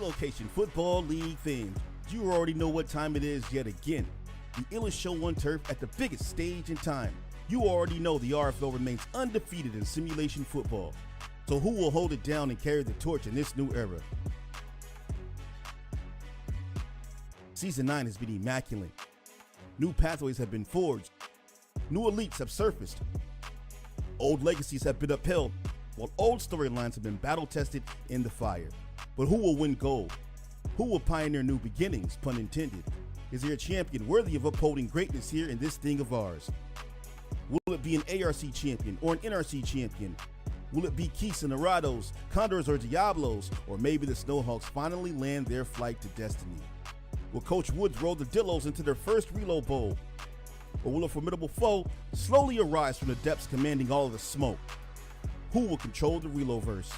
Relocation Football League fans, you already know what time it is yet again. The illest show on turf at the biggest stage in time. You already know the RFL remains undefeated in simulation football. So who will hold it down and carry the torch in this new era? Season 9 has been immaculate. New pathways have been forged. New elites have surfaced. Old legacies have been upheld, while old storylines have been battle-tested in the fire. But who will win gold? Who will pioneer new beginnings, pun intended? Is there a champion worthy of upholding greatness here in this thing of ours? Will it be an ARC champion or an NRC champion? Will it be Keys and Dorados, Condors or Diablos, or maybe the Snowhawks finally land their flight to destiny? Will Coach Woods roll the Dillos into their first Reload Bowl? Or will a formidable foe slowly arise from the depths commanding all of the smoke? Who will control the Reloverse?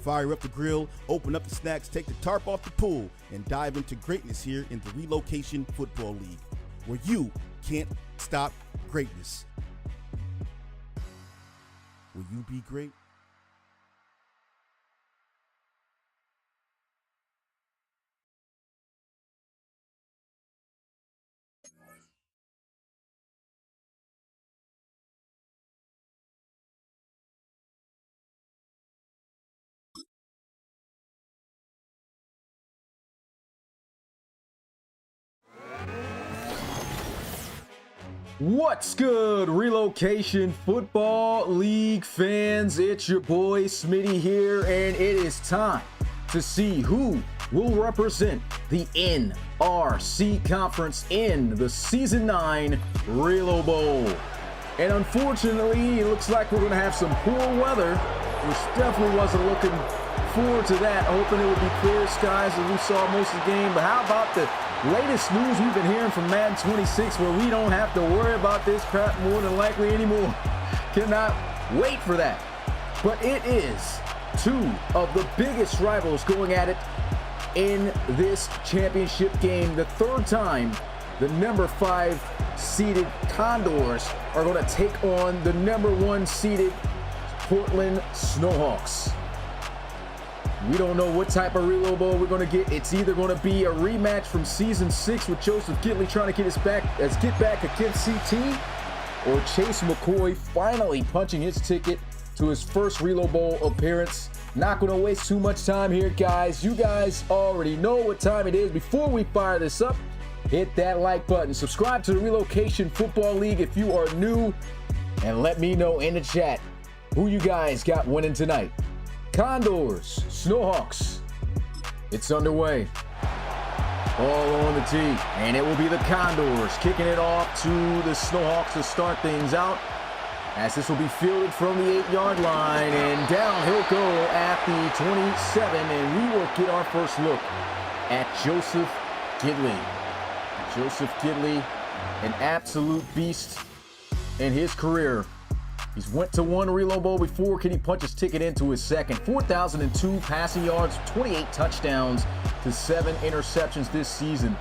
Fire up the grill, open up the snacks, take the tarp off the pool, and dive into greatness here in the Relocation Football League, where you can't stop greatness. Will you be great? What's good, Relocation Football League fans? It's your boy Smitty here, and it is time to see who will represent the NRC conference in the Season 9 Reload Bowl. And unfortunately, it looks like we're going to have some poor weather, which definitely wasn't looking forward to that. Hoping it would be clear skies as we saw most of the game. But how about the latest news we've been hearing from Madden 26, where we don't have to worry about this crap more than likely anymore? Cannot wait for that. But it is two of the biggest rivals going at it in this championship game. The third time the number 5 seeded Condors are going to take on the number 1 seeded Portland Snowhawks. We don't know what type of Reload Bowl we're going to get. It's either going to be a rematch from Season 6 with Joseph Gitley trying to get back against CT, or Chase McCoy finally punching his ticket to his first Reload Bowl appearance. Not going to waste too much time here, guys. You guys already know what time it is. Before we fire this up, hit that like button. Subscribe to the Relocation Football League if you are new, and let me know in the chat who you guys got winning tonight. Condors, Snowhawks, it's underway. All on the tee, and it will be the Condors kicking it off to the Snowhawks to start things out, as this will be fielded from the 8-yard line, and down he'll go at the 27, and we will get our first look at Joseph Gitley. Joseph Gitley, an absolute beast in his career. He's went to one Reload Bowl before. Can he punch his ticket into his second? 4,002 passing yards, 28 touchdowns to 7 interceptions this season.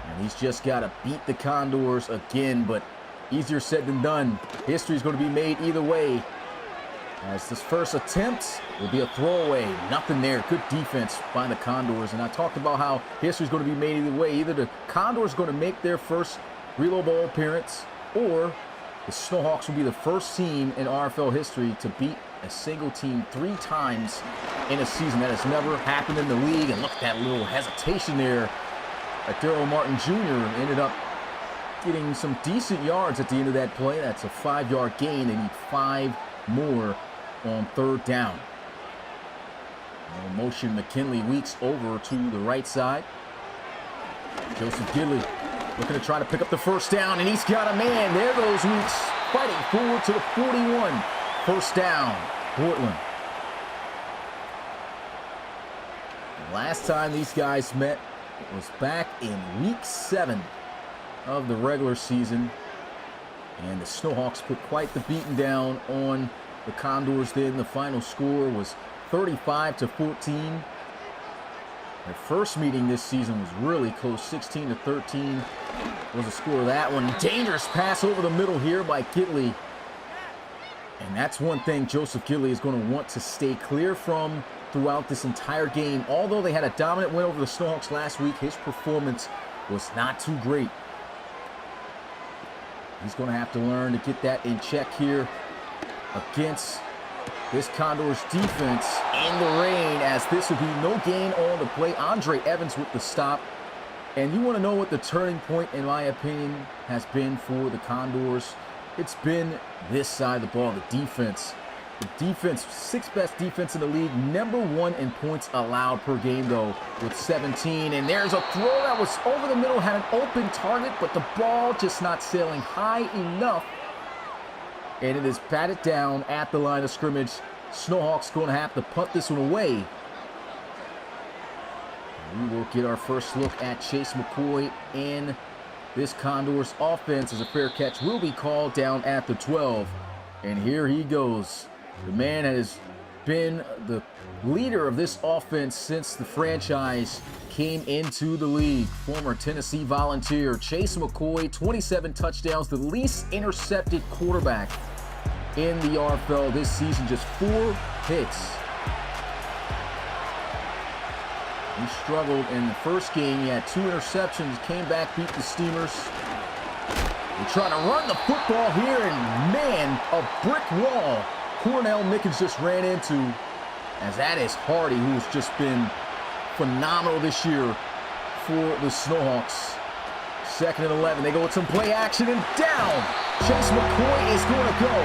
And he's just got to beat the Condors again, but easier said than done. History is going to be made either way, as this first attempt will be a throwaway. Nothing there. Good defense by the Condors. And I talked about how history is going to be made either way. Either the Condors are going to make their first Reload Bowl appearance, or the Snowhawks will be the first team in RFL history to beat a single team 3 times in a season. That has never happened in the league. And look at that little hesitation there. Daryl Martin Jr. ended up getting some decent yards at the end of that play. That's a 5-yard gain. They need 5 more on 3rd down. No motion. McKinley Weeks over to the right side. Joseph Gitley looking to try to pick up the first down, and he's got a man. There goes Weeks, fighting forward to the 41. First down, Portland. Last time these guys met was back in Week 7 of the regular season, and the Snowhawks put quite the beating down on the Condors then. The final score was 35-14. Their first meeting this season was really close. 16-13 was the score of that one. Dangerous pass over the middle here by Gitley. And that's one thing Joseph Gidley is going to want to stay clear from throughout this entire game. Although they had a dominant win over the Snowhawks last week, his performance was not too great. He's going to have to learn to get that in check here against this Condors defense in the rain, as this will be no gain on the play. Andre Evans with the stop. And you want to know what the turning point, in my opinion, has been for the Condors. It's been this side of the ball, the defense. The defense, sixth best defense in the league, number 1 in points allowed per game, though, with 17. And there's a throw that was over the middle, had an open target, but the ball just not sailing high enough. And it is batted down at the line of scrimmage. Snowhawks going to have to punt this one away. We will get our first look at Chase McCoy in this Condors offense, as a fair catch will be called down at the 12. And here he goes. The man has been the leader of this offense since the franchise came into the league. Former Tennessee Volunteer Chase McCoy, 27 touchdowns, the least intercepted quarterback in the RFL this season, just 4 hits. He struggled in the first game. He had 2 interceptions, came back, beat the Steamers. They're trying to run the football here, and man, a brick wall Cornell Mickens just ran into, as that is Hardy, who's just been phenomenal this year for the Snowhawks. 2nd and 11. They go with some play action, and down. Chase McCoy is going to go.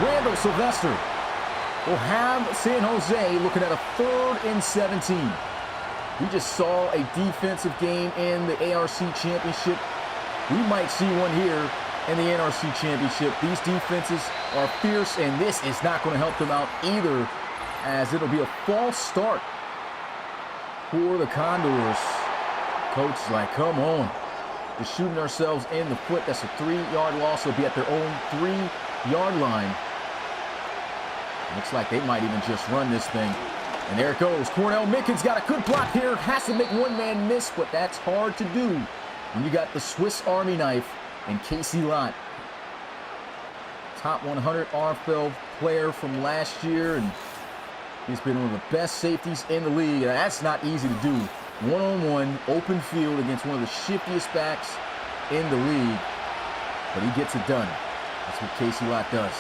Randall Sylvester will have San Jose looking at a 3rd and 17. We just saw a defensive game in the ARC Championship. We might see one here in the NRC Championship. These defenses are fierce, and this is not going to help them out either, as it'll be a false start for the Condors. Coach is like, come on. We're shooting ourselves in the foot. That's a 3-yard loss. They'll be at their own 3-yard line. Looks like they might even just run this thing. And there it goes. Cornell Mickens got a good block here. Has to make one man miss, but that's hard to do when you got the Swiss Army knife and Casey Lott. Top 100 RFL player from last year, and he's been one of the best safeties in the league. And that's not easy to do. One-on-one, open field against one of the shiftiest backs in the league. But he gets it done. That's what Casey Lott does.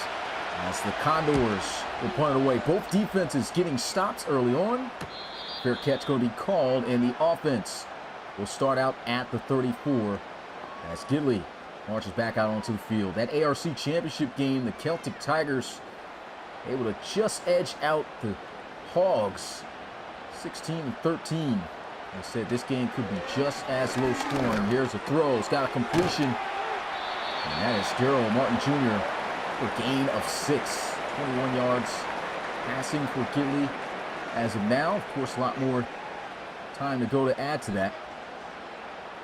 As the Condors will punt it away. Both defenses getting stops early on. Fair catch going to be called, and the offense will start out at the 34 as Gidley marches back out onto the field. That ARC Championship game, the Celtic Tigers able to just edge out the Hogs 16-13. I said this game could be just as low scoring. Here's a throw. It's got a completion. And that is Daryl Martin Jr. for a gain of 6. 21 yards passing for Gidley as of now. Of course, a lot more time to go to add to that.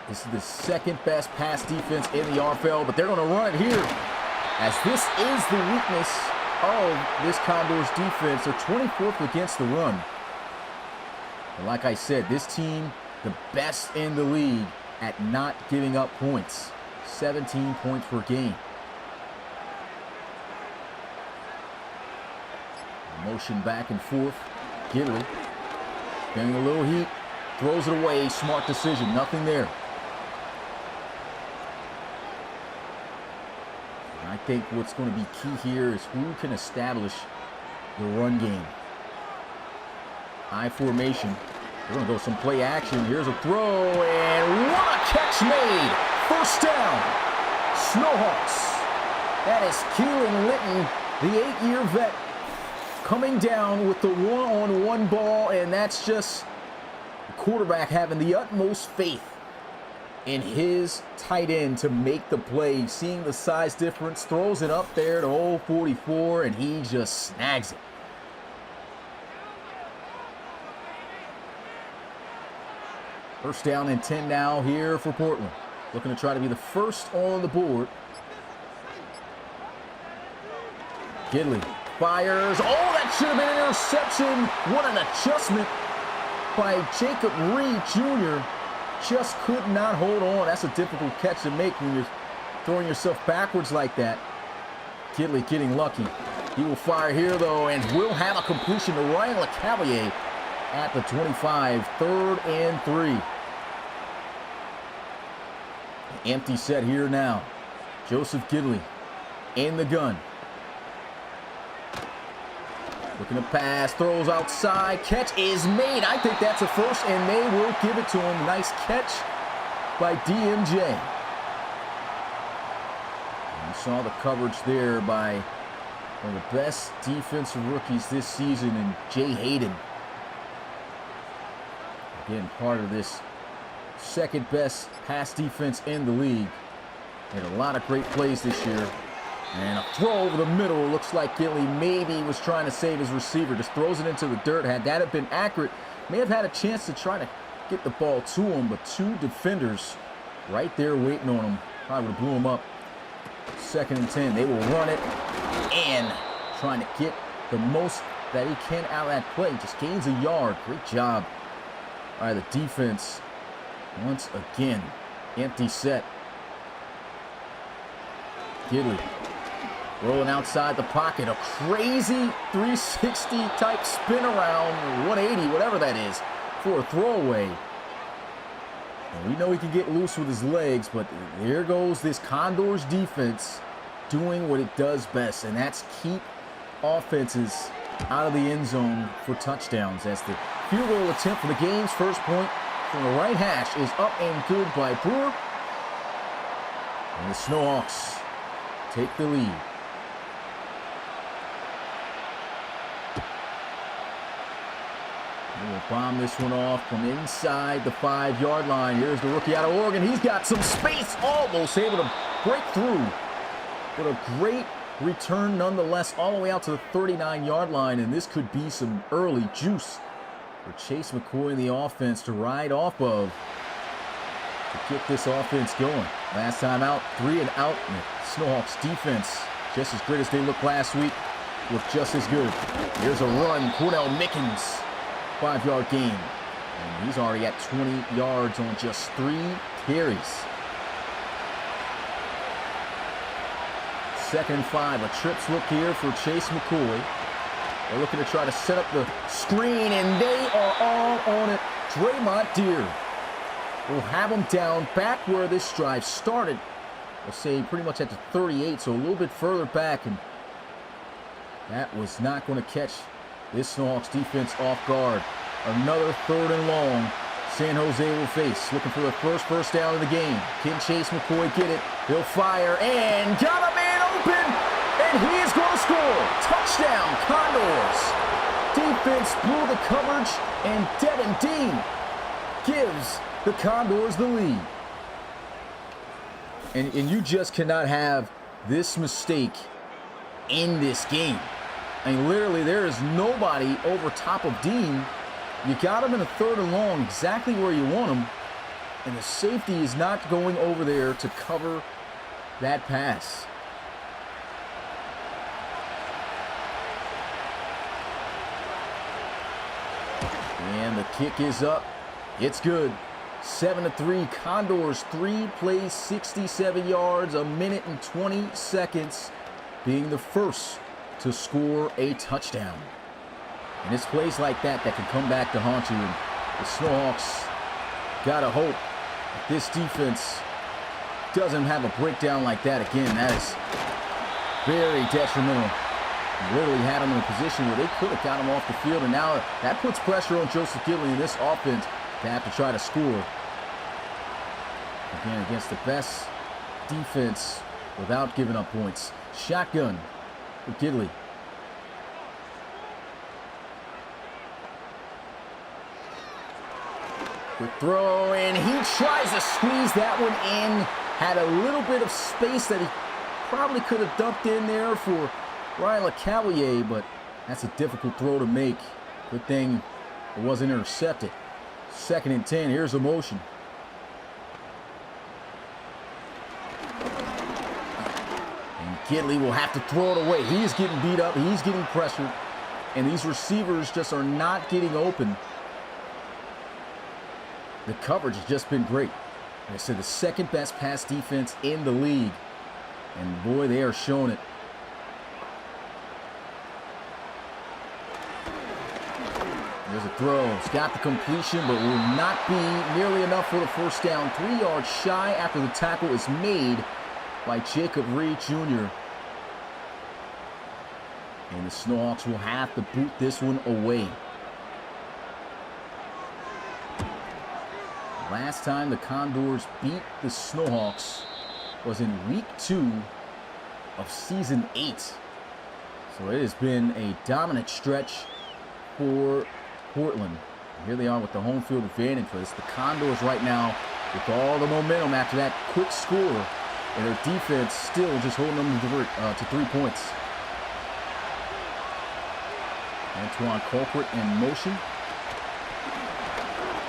This is the 2nd best pass defense in the RFL, but they're going to run it here, as this is the weakness of this Condors defense. They're 24th against the run. And like I said, this team, the best in the league at not giving up points. 17 points per game. Motion back and forth. Gidley getting a little heat. Throws it away. Smart decision. Nothing there. And I think what's going to be key here is who can establish the run game. High formation. We're going to go some play action. Here's a throw, and what a catch made! First down, Snowhawks. That is Keelan Litton, the 8-year vet, coming down with the one-on-one ball, and that's just the quarterback having the utmost faith in his tight end to make the play. Seeing the size difference, throws it up there to old 44, and he just snags it. First down and 10 now here for Portland. Looking to try to be the first on the board. Gidley fires. Oh, that should have been an interception. What an adjustment by Jacob Reed Jr. Just could not hold on. That's a difficult catch to make when you're throwing yourself backwards like that. Gidley getting lucky. He will fire here, though, and will have a completion to Ryan LeCavalier at the 25. 3rd and 3. Empty set here now. Joseph Gidley in the gun. Looking to pass, throws outside, catch is made. I think that's a first, and they will give it to him. Nice catch by DMJ. And you saw the coverage there by one of the best defensive rookies this season in Jay Hayden. Again, part of this second best pass defense in the league. Made a lot of great plays this year. And a throw over the middle. Looks like Gidley maybe was trying to save his receiver. Just throws it into the dirt. Had that have been accurate, may have had a chance to try to get the ball to him. But 2 defenders right there waiting on him. Probably would have blew him up. 2nd and 10. They will run it. And trying to get the most that he can out of that play. Just gains a yard. Great job by the defense. Once again, empty set. Gidley rolling outside the pocket. A crazy 360 type spin around, 180, whatever that is, for a throwaway. And we know he can get loose with his legs, but there goes this Condors defense doing what it does best, and that's keep offenses out of the end zone for touchdowns. As the field goal attempt for the game's first point from the right hash is up and good by Brewer. And the Snowhawks take the lead. They will bomb this one off from inside the 5-yard line. Here's the rookie out of Oregon. He's got some space, almost able to break through. But a great return nonetheless, all the way out to the 39-yard line. And this could be some early juice for Chase McCoy and the offense to ride off of to get this offense going. Last time out, 3 and out. And the Snowhawks defense, just as great as they looked last week, looked just as good. Here's a run. Cordell Mickens, 5-yard gain. And he's already at 20 yards on just 3 carries. 2nd and 5. A trips look here for Chase McCoy. They're looking to try to set up the screen, and they are all on it. Draymond Deer will have them down back where this drive started. We'll say pretty much at the 38, so a little bit further back, and that was not going to catch this Snowhawks defense off guard. Another 3rd and long San Jose will face. Looking for the first down of the game. Can Chase McCoy get it? He'll fire, and got a man open, and he is going to score. Touchdown, Condors. Defense blew the coverage, and Devin Dean gives the Condors the lead. And you just cannot have this mistake in this game. I mean, literally, there is nobody over top of Dean. You got him in a 3rd and long, exactly where you want him, and the safety is not going over there to cover that pass. And the kick is up. It's good. 7-3. Condors, 3 plays, 67 yards, 1 minute and 20 seconds, being the first to score a touchdown. And it's plays like that that can come back to haunt you. And the Snowhawks gotta hope that this defense doesn't have a breakdown like that again. That is very detrimental. Literally had him in a position where they could have got him off the field, and now that puts pressure on Joseph Gidley in this offense to have to try to score. Again, against the best defense without giving up points. Shotgun for Gidley. Good throw, and he tries to squeeze that one in. Had a little bit of space that he probably could have dumped in there for Ryan LeCavalier, but that's a difficult throw to make. Good thing it wasn't intercepted. 2nd and 10. Here's a motion. And Gidley will have to throw it away. He is getting beat up. He's getting pressured. And these receivers just are not getting open. The coverage has just been great. Like I said, the 2nd best pass defense in the league. And boy, they are showing it. There's a throw. He's got the completion, but will not be nearly enough for the first down. 3 yards shy after the tackle is made by Jacob Reed Jr. And the Snowhawks will have to boot this one away. Last time the Condors beat the Snowhawks was in week 2 of season 8. So it has been a dominant stretch for Portland. Here they are with the home field advantage for this. The Condors right now with all the momentum after that quick score, and their defense still just holding them to 3 points. Antoine Colquitt in motion.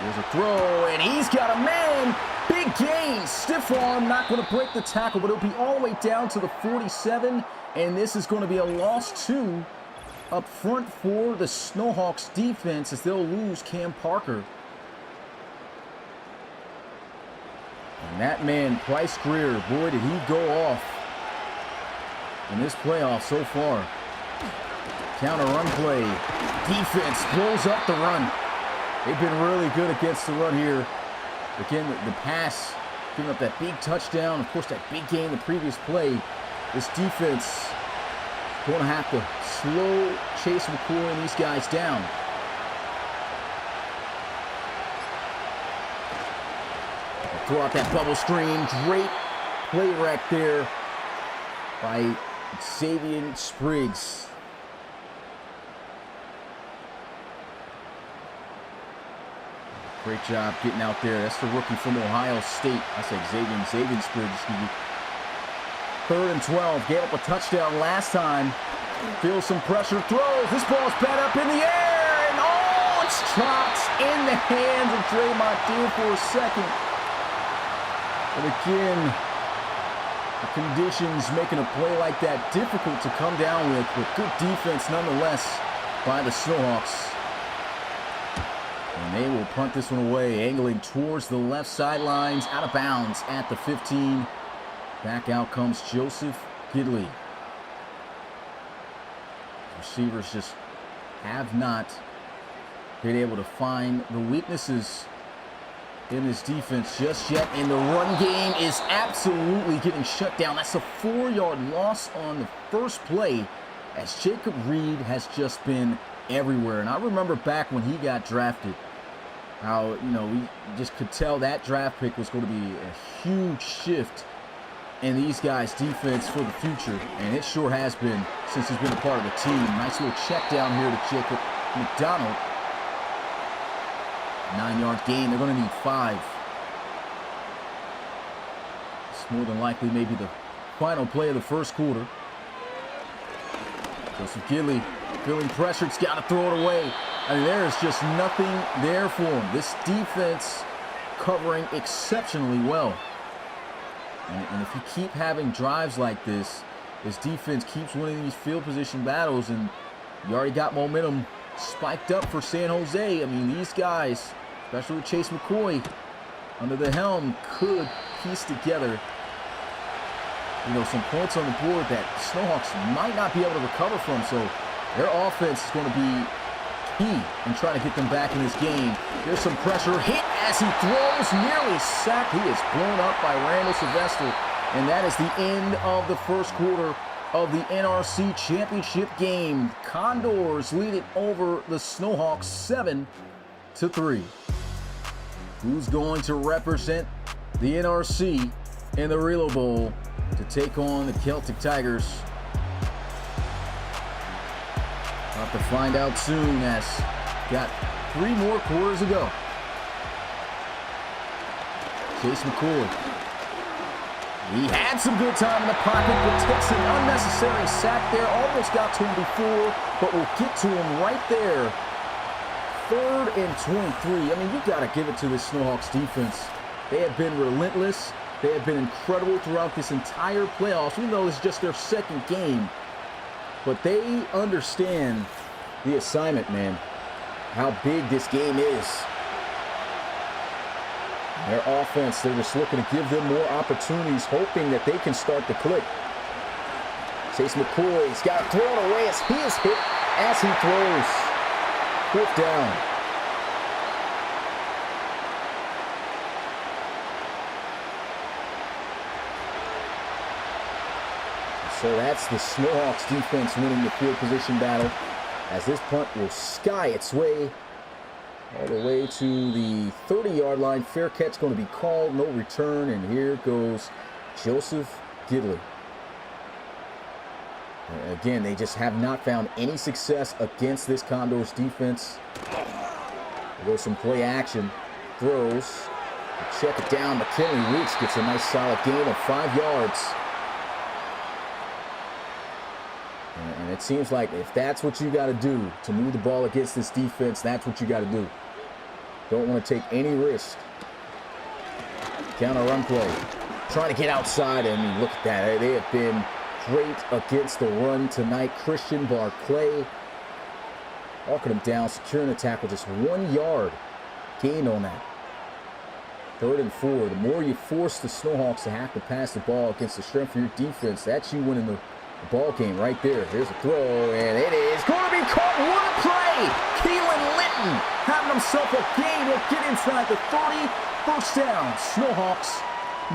There's a throw, and he's got a man. Big gain, stiff arm, not going to break the tackle, but it'll be all the way down to the 47, and this is going to be a loss 2 up front for the Snowhawks defense as they'll lose Cam Parker. And that man, Price Greer, boy, did he go off in this playoff so far. Counter run play. Defense blows up the run. They've been really good against the run here. Again, the pass, giving up that big touchdown. Of course, that big gain the previous play. This defense going to have to slow Chase McCoy and these guys down. Throw out that bubble screen. Great play right there by Xavier Spriggs. Great job getting out there. That's the rookie from Ohio State. I said Xavier Spriggs, excuse me. 3rd and 12. Gave up a touchdown last time. Feels some pressure. Throws. This ball's bent up in the air. And oh, it's chopped in the hands of Draymond Dean for a second. But again, the conditions making a play like that difficult to come down with, but good defense nonetheless by the Snowhawks. And they will punt this one away, angling towards the left sidelines, out of bounds at the 15. Back out comes Joseph Gidley. Receivers just have not been able to find the weaknesses in this defense just yet, and the run game is absolutely getting shut down. That's a 4-yard loss on the first play, as Jacob Reed has just been everywhere. And I remember back when he got drafted, how, you know, we just could tell that draft pick was going to be a huge shift in these guys' defense for the future, and it sure has been since he's been a part of the team. Nice little check down here to Jacob McDonald. 9-yard gain. They're going to need 5. It's more than likely maybe the final play of the first quarter. Joseph Gidley feeling pressured. He's got to throw it away. I mean, there is just nothing there for him. This defense covering exceptionally well. And if you keep having drives like this defense keeps winning these field position battles, and you already got momentum spiked up for San Jose. I mean, these guys, especially with Chase McCoy under the helm, could piece together, you know, some points on the board that Snowhawks might not be able to recover from. So their offense is going to be key in trying to get them back in this game. There's some pressure. Hit as he throws, nearly sacked. He is blown up by Randall Sylvester. And that is the end of the first quarter of the NRC championship game. Condors lead it over the Snowhawks 7-3. Who's going to represent the NRC in the Reload Bowl to take on the Celtic Tigers? We'll have to find out soon, as got 3 more quarters to go. Chase McCoy. He had some good time in the pocket, but takes an unnecessary sack there. Almost got to him before, but we'll get to him right there. 3rd and 23. I mean, you got to give it to this Snowhawks defense. They have been relentless. They have been incredible throughout this entire playoffs, even though it's just their 2nd game. But they understand the assignment, man. How big this game is. Their offense, they're just looking to give them more opportunities, hoping that they can start to click. Chase McCoy, he's got to throw it away as he is hit as he throws. 4th down. So that's the Snowhawks defense winning the field position battle, as this punt will sky its way all the way to the 30-yard line. Fair catch going to be called, no return, and here goes Joseph Gidley. Again, they just have not found any success against this Condors defense. There goes some play action, throws, check it down. McKinley Weeks gets a nice solid gain of 5 yards. And it seems like if that's what you got to do to move the ball against this defense, that's what you got to do. Don't want to take any risk. Counter run play. Trying to get outside. I mean, look at that. They have been great against the run tonight. Christian Barclay walking him down, securing the tackle. Just 1 yard gain on that. 3rd and 4. The more you force the Snowhawks to have to pass the ball against the strength of your defense, that's you winning the ball game right there. Here's a throw, and it is going to be caught. What a play! Keelan Litton having himself a gain. Will get inside the 30. First down. Snowhawks.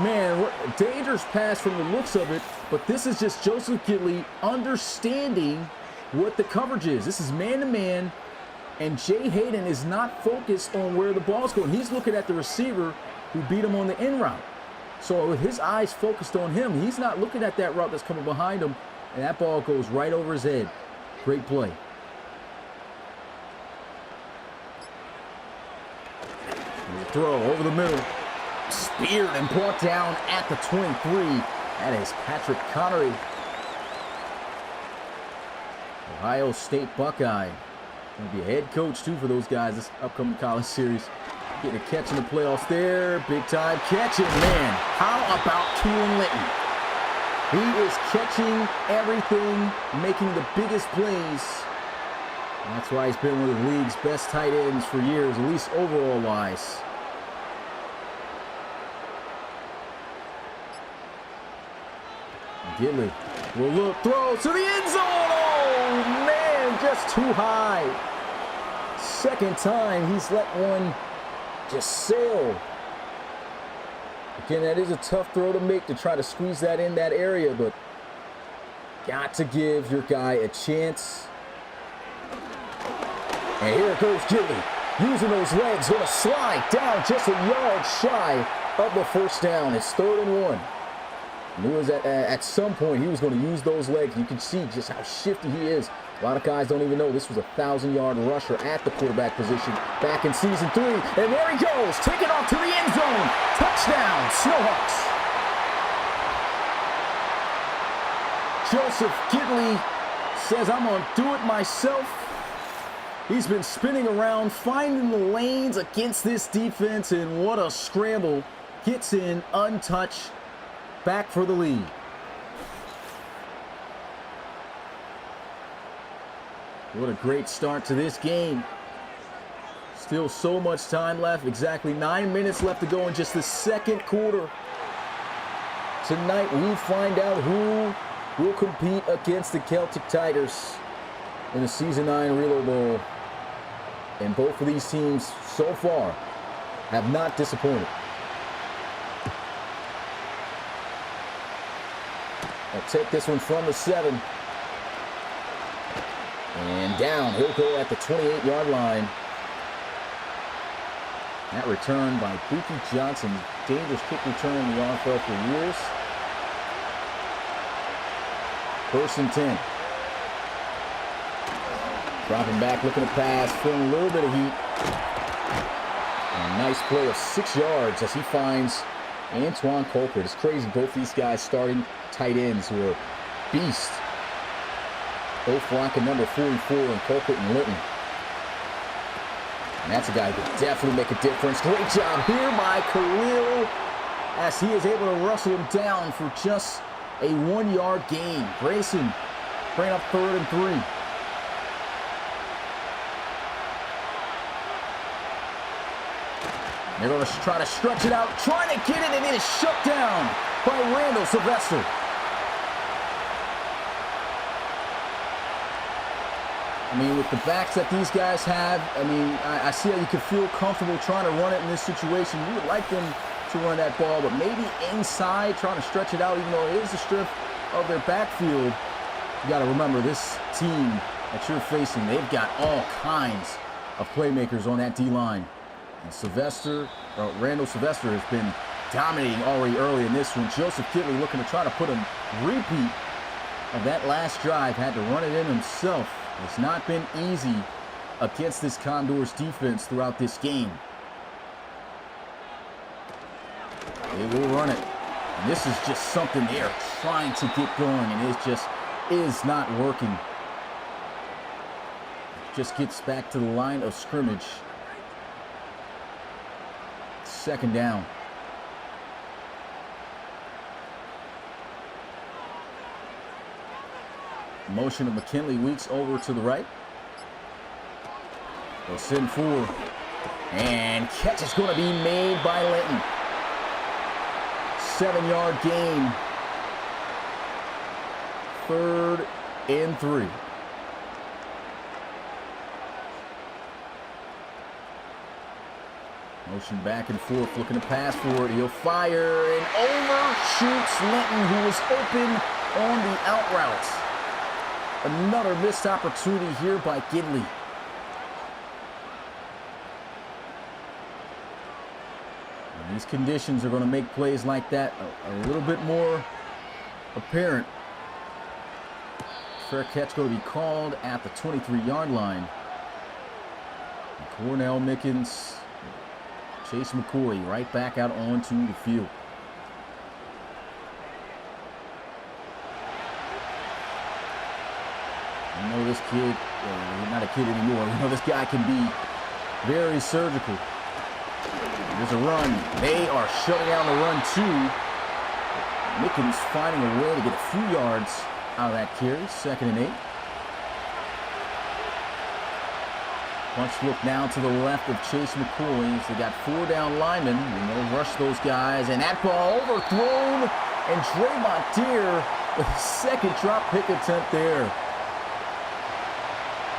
Man, what a dangerous pass from the looks of it, but this is just Joseph Gidley understanding what the coverage is. This is man-to-man, and Jay Hayden is not focused on where the ball's going. He's looking at the receiver who beat him on the in route. So with his eyes focused on him, he's not looking at that route that's coming behind him, and that ball goes right over his head. Great play. Throw over the middle. Speared and brought down at the 23. That is Patrick Connery. Ohio State Buckeye. Going to be a head coach, too, for those guys this upcoming college series. Getting a catch in the playoffs there. Big time catch. And, man, how about Keelan Litton? He is catching everything, making the biggest plays. And that's why he's been one of the league's best tight ends for years, at least overall-wise. Gidley will look, throw to the end zone. Oh, man, just too high. Second time he's let one just sail. Again, that is a tough throw to make, to try to squeeze that in that area, but got to give your guy a chance. And here goes Gidley, using those legs, going to slide down just a yard shy of the first down. It's 3rd and 1. Knew was at some point he was going to use those legs. You can see just how shifty he is. A lot of guys don't even know this was a 1,000-yard rusher at the quarterback position back in season 3. And there he goes, taking off to the end zone. Touchdown, Snowhawks. Joseph Gidley says, I'm going to do it myself. He's been spinning around, finding the lanes against this defense, and what a scramble. Gets in untouched. Back for the lead. What a great start to this game. Still so much time left. Exactly 9 minutes left to go in just the second quarter. Tonight we find out who will compete against the Celtic Tigers in the Season 9 Reload Bowl. And both of these teams so far have not disappointed. I'll take this one from the 7. And down. He'll go at the 28-yard line. That return by Buki Johnson. Dangerous kick return in the RFL for years. 1st and 10. Dropping back, looking to pass, feeling a little bit of heat. And a nice play of 6 yards as he finds Antoine Colquitt. It's crazy, both these guys starting tight ends who are beasts. Both rocking number 44 in Colquitt and Litton. And that's a guy who could definitely make a difference. Great job here by Khalil as he is able to wrestle him down for just a 1-yard gain. Grayson bringing up 3rd and 3. They're going to try to stretch it out, trying to get it, and it is shut down by Randall Sylvester. I mean, with the backs that these guys have, I mean, I see how you could feel comfortable trying to run it in this situation. You would like them to run that ball, but maybe inside, trying to stretch it out, even though it is a strip of their backfield. You got to remember, this team that you're facing, they've got all kinds of playmakers on that D-line. And Randall Sylvester has been dominating already early in this one. Joseph Kitley looking to try to put a repeat of that last drive. Had to run it in himself. It's not been easy against this Condors defense throughout this game. They will run it. And this is just something they are trying to get going, and it just is not working. Just gets back to the line of scrimmage. Second down. Motion of McKinley Weeks over to the right. They'll send 4. And catch is going to be made by Linton. 7-yard gain. 3rd and 3. Motion back and forth, looking to pass for it. He'll fire and overshoots Linton, who was open on the out route. Another missed opportunity here by Gidley. And these conditions are going to make plays like that a little bit more apparent. Fair catch going to be called at the 23-yard line. And Cornell Mickens, Chase McCoy right back out onto the field. You know this kid, not a kid anymore, you know this guy can be very surgical. There's a run. They are shutting down the run too. Mickens finding a way to get a few yards out of that carry. 2nd and 8. Punch look now to the left of Chase McCoy. They got 4 down linemen, and they'll rush those guys. And that ball overthrown, and Draymond Deere with a second drop pick attempt there.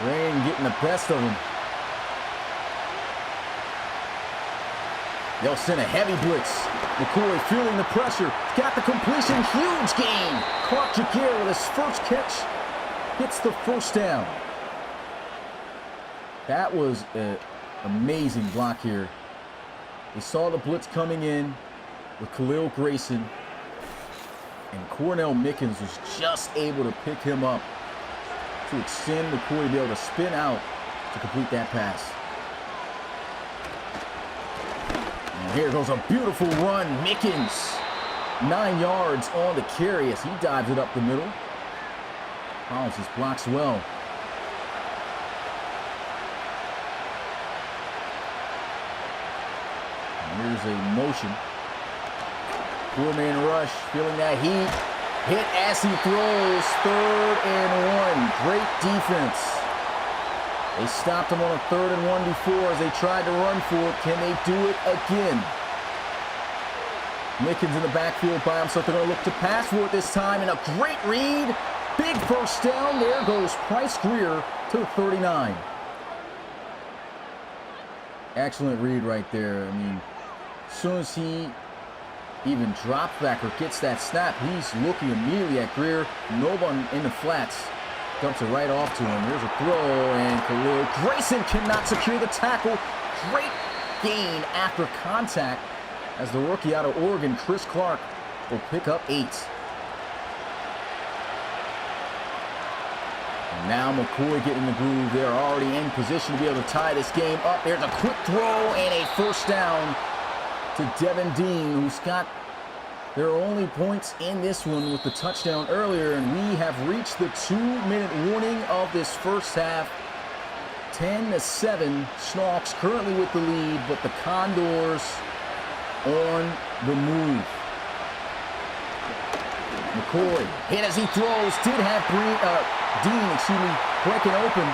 Rain getting the best of him. They'll send a heavy blitz. McCoy feeling the pressure. Got the completion. Huge gain. Clark Jagir with his first catch. Hits the 1st down. That was an amazing block here. They saw the blitz coming in with Khalil Grayson. And Cornell Mickens was just able to pick him up to extend McCoy to be able to spin out to complete that pass. And here goes a beautiful run. Mickens, 9 yards on the carry as he dives it up the middle. Follows his blocks well. And here's a motion. 4-man rush, feeling that heat. Hit as he throws. 3rd and 1. Great defense. They stopped him on a 3rd and 1 before as they tried to run for it. Can they do it again? Mickens in the backfield by himself. They're going to look to pass for it this time. And a great read. Big 1st down. There goes Price Greer to the 39. Excellent read right there. I mean, as soon as he even drops back or gets that snap, he's looking immediately at Greer. No one in the flats. Dumps it right off to him. Here's a throw, and Khalil Grayson cannot secure the tackle. Great gain after contact as the rookie out of Oregon, Chris Clark, will pick up 8. And now McCoy getting in the groove. They're already in position to be able to tie this game up. There's a quick throw and a 1st down to Devin Dean, who's got their only points in this one with the touchdown earlier, and we have reached the 2-minute warning of this 1st half. 10-7. Snowhawks currently with the lead, but the Condors on the move. McCoy hit as he throws. Did have Dean, breaking open.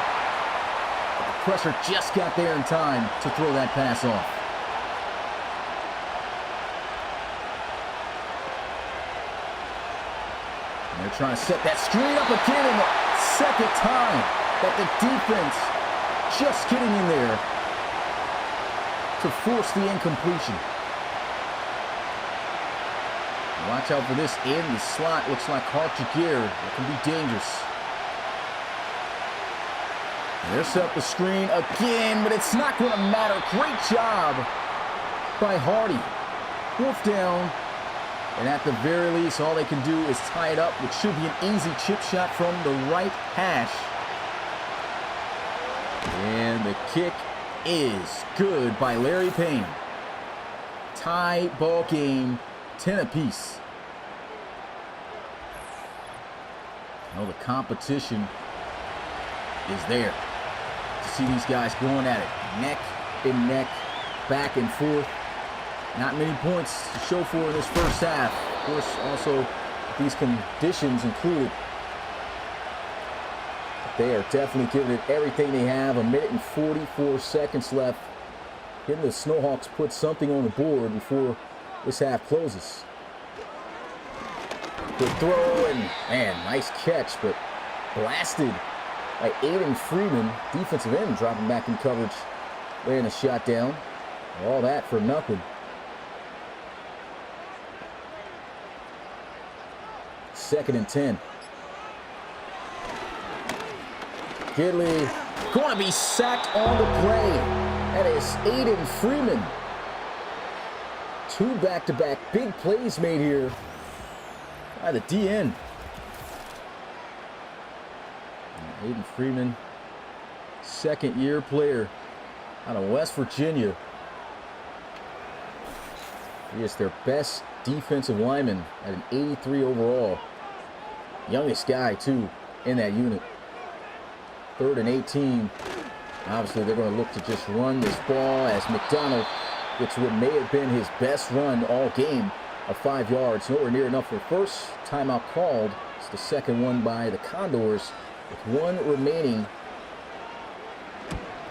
But the pressure just got there in time to throw that pass off. They're trying to set that screen up again, and the 2nd time that the defense just getting in there to force the incompletion. Watch out for this in the slot. Looks like Hartjagir. It can be dangerous. They're set up the screen again, but it's not going to matter. Great job by Hardy. 4th down. And at the very least, all they can do is tie it up, which should be an easy chip shot from the right hash. And the kick is good by Larry Payne. Tie ball game, 10 apiece. Well, the competition is there. To see these guys going at it, neck and neck, back and forth. Not many points to show for in this first half. Of course, also these conditions included. But they are definitely giving it everything they have. 1 minute and 44 seconds left. Getting the Snowhawks put something on the board before this half closes. Good throw, and man, nice catch, but blasted by Aiden Freeman. Defensive end dropping back in coverage, laying a shot down. All that for nothing. 2nd and 10. Gidley going to be sacked on the play. That is Aiden Freeman. 2 back-to-back big plays made here by the DN. And Aiden Freeman, 2nd-year player out of West Virginia. He is their best defensive lineman at an 83 overall. Youngest guy, too, in that unit. 3rd and 18. Obviously, they're going to look to just run this ball as McDonald gets what may have been his best run all game of 5 yards. Nowhere near enough for the first timeout called. It's the second one by the Condors with 1 remaining.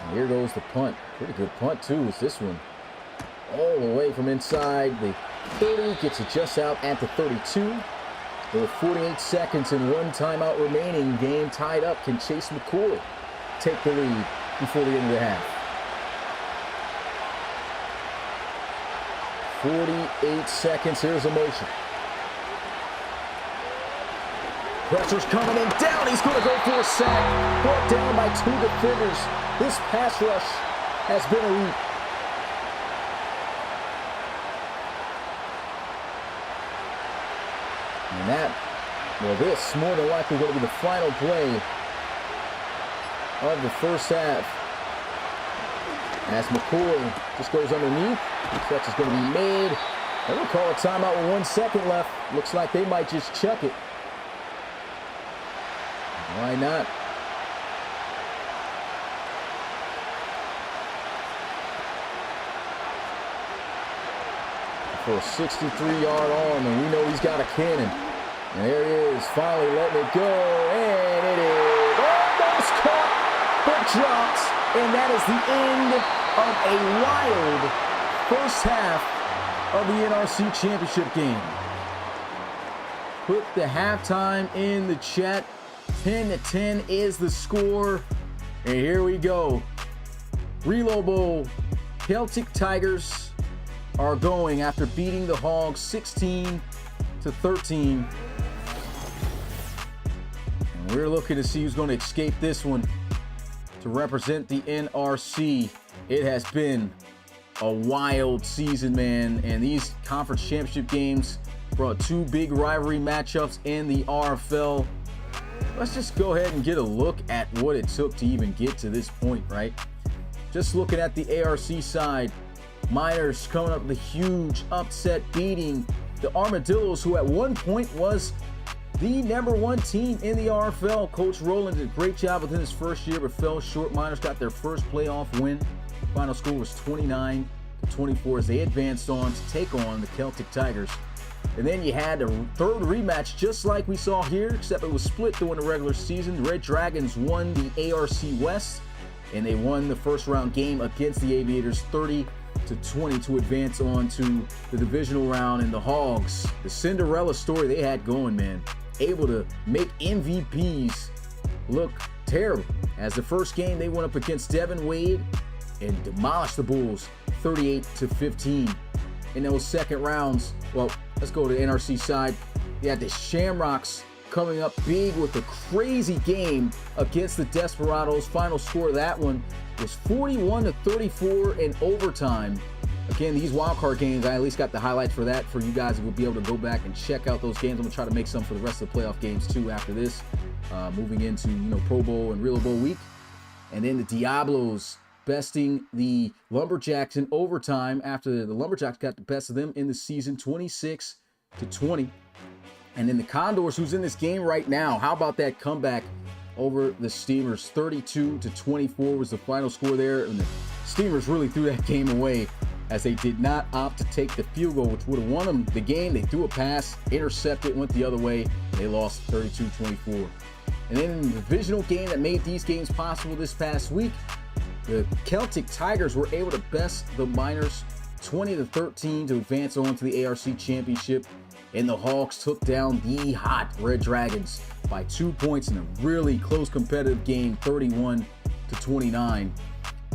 And here goes the punt. Pretty good punt, too, is this one. All the way from inside the 30, gets it just out at the 32. With 48 seconds and 1 timeout remaining, game tied up. Can Chase McCoy take the lead before the end of the half? 48 seconds, here's a motion. Pressure's coming in, down, he's going to go for a sack. Brought down by 2 defenders. This pass rush has been elite. And that, well, this more than likely going to be the final play of the first half. As McCoy just goes underneath, the catch is going to be made. They're going to call a timeout with 1 second left. Looks like they might just chuck it. Why not? For a 63-yard arm, and we know he's got a cannon. And there he is, finally letting it go, and it is almost caught, but dropped. And that is the end of a wild first half of the NRC championship game. Put the halftime in the chat. 10-10 is the score. And here we go. Reload Bowl, Celtic Tigers are going after beating the Hogs 16-13. And we're looking to see who's going to escape this one to represent the NRC. It has been a wild season, man, and these conference championship games brought 2 big rivalry matchups in the RFL. Let's just go ahead and get a look at what it took to even get to this point, right? Just looking at the ARC side, Miners coming up with a huge upset, beating the Armadillos, who at one point was the #1 team in the RFL. Coach Rowland did a great job within his first year, but fell short. Miners got their first playoff win. Final score was 29-24 as they advanced on to take on the Celtic Tigers. And then you had a 3rd rematch, just like we saw here, except it was split during the regular season. The Red Dragons won the ARC West, and they won the first round game against the Aviators 30-20 to advance on to the divisional round. And the Hogs, the Cinderella story they had going, man, able to make MVPs look terrible. As the first game, they went up against Devin Wade and demolished the Bulls 38-15. In those second rounds, well, Let's go to the NRC side. They had the Shamrocks coming up big with a crazy game against the Desperados. Final score of that one was 41-34 in overtime. Again, these wildcard games, I at least got the highlights for that for you guys who will be able to go back and check out those games. I'm going to try to make some for the rest of the playoff games too after this, moving into, Pro Bowl and Real Bowl week. And then the Diablos besting the Lumberjacks in overtime after the Lumberjacks got the best of them in the season, 26-20. And then the Condors, who's in this game right now, how about that comeback over the Steamers? 32-24 was the final score there, and the Steamers really threw that game away as they did not opt to take the field goal, which would have won them the game. They threw a pass, intercepted, went the other way. They lost 32-24. And then in the divisional game that made these games possible this past week, the Celtic Tigers were able to best the Miners 20-13 to advance on to the ARC Championship. And the Hawks took down the hot Red Dragons by 2 points in a really close competitive game, 31-29. And